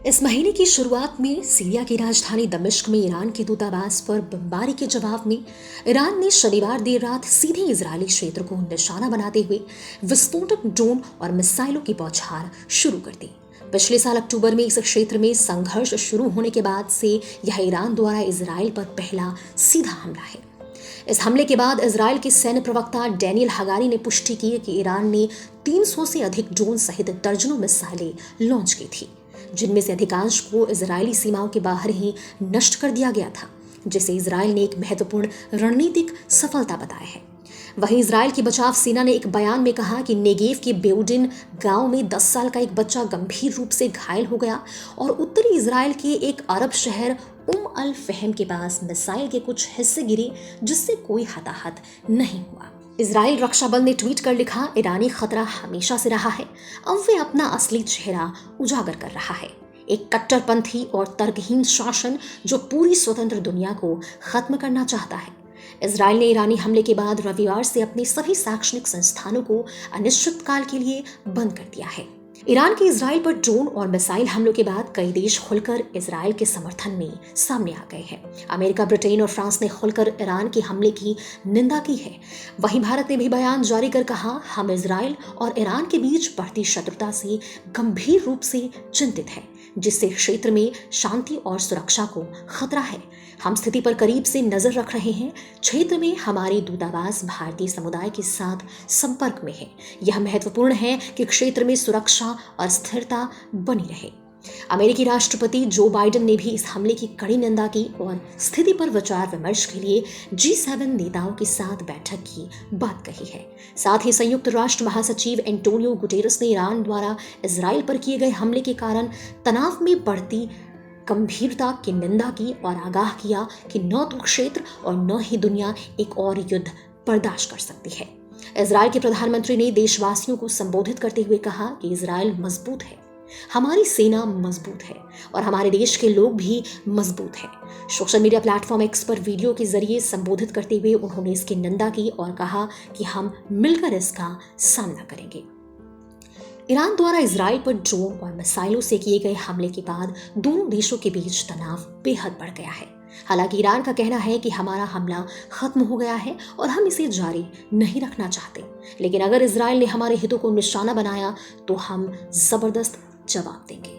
इस महीने की शुरुआत में सीरिया की राजधानी दमिश्क में ईरान के दूतावास पर बमबारी के जवाब में ईरान ने शनिवार देर रात सीधे इजरायली क्षेत्र को निशाना बनाते हुए विस्फोटक ड्रोन और मिसाइलों की बौछार शुरू कर दी। पिछले साल अक्टूबर में इस क्षेत्र में संघर्ष शुरू होने के बाद से यह ईरान द्वारा इजरायल पर पहला सीधा हमला है। इस हमले के बाद इजरायल के सैन्य प्रवक्ता डैनियल हगारी ने पुष्टि की कि ईरान ने 300 से अधिक ड्रोन सहित दर्जनों मिसाइलें लॉन्च की थी, जिनमें से अधिकांश को इजरायली सीमाओं के बाहर ही नष्ट कर दिया गया था, जिसे इजरायल ने एक महत्वपूर्ण रणनीतिक सफलता बताया है। वहीं इजरायल की बचाव सेना ने एक बयान में कहा कि नेगेव के बेउडिन गांव में 10 साल का एक बच्चा गंभीर रूप से घायल हो गया और उत्तरी इजरायल के एक अरब शहर अल फहम के पास मिसाइल के कुछ हिस्से गिरे, जिससे कोई हताहत नहीं हुआ। इजरायल रक्षा बल ने ट्वीट कर लिखा, ईरानी खतरा हमेशा से रहा है, अब वे अपना असली चेहरा उजागर कर रहा है। एक कट्टरपंथी और तर्कहीन शासन जो पूरी स्वतंत्र दुनिया को खत्म करना चाहता है। इजरायल ने ईरानी हमले के बाद रविवार से अपने सभी शैक्षणिक संस्थानों को अनिश्चित काल के लिए बंद कर दिया है। ईरान के इजरायल पर ड्रोन और मिसाइल हमलों के बाद कई देश खुलकर इजरायल के समर्थन में सामने आ गए हैं। अमेरिका, ब्रिटेन और फ्रांस ने खुलकर ईरान के हमले की निंदा की है। वहीं भारत ने भी बयान जारी कर कहा, हम इजरायल और ईरान के बीच बढ़ती शत्रुता से गंभीर रूप से चिंतित हैं, जिससे क्षेत्र में शांति और सुरक्षा को खतरा है। हम स्थिति पर करीब से नजर रख रहे हैं। क्षेत्र में हमारे दूतावास भारतीय समुदाय के साथ संपर्क में है। यह महत्वपूर्ण है कि क्षेत्र में सुरक्षा और स्थिरता बनी रहे। अमेरिकी राष्ट्रपति जो बाइडेन ने भी इस हमले की कड़ी निंदा की और स्थिति पर विचार विमर्श के लिए G7 नेताओं के साथ बैठक की बात कही है। साथ ही संयुक्त राष्ट्र महासचिव एंटोनियो गुटेरेस ने ईरान द्वारा इजरायल पर किए गए हमले के कारण तनाव में बढ़ती गंभीरता की निंदा की और आगाह किया कि न तो क्षेत्र और न ही दुनिया एक और युद्ध बर्दाश्त कर सकती है। इजरायल के प्रधानमंत्री ने देशवासियों को संबोधित करते हुए कहा कि इजरायल मजबूत है, हमारी सेना मजबूत है और हमारे देश के लोग भी मजबूत हैं। सोशल मीडिया प्लेटफॉर्म एक्स पर वीडियो के जरिए संबोधित करते हुए उन्होंने इसकी निंदा की और कहा कि हम मिलकर इसका सामना करेंगे। ईरान द्वारा इजरायल पर ड्रोन और मिसाइलों से किए गए हमले के बाद दोनों देशों के बीच तनाव बेहद बढ़ गया है। हालांकि ईरान का कहना है कि हमारा हमला खत्म हो गया है और हम इसे जारी नहीं रखना चाहते, लेकिन अगर इजरायल ने हमारे हितों को निशाना बनाया तो हम जबरदस्त जवाब देंगे।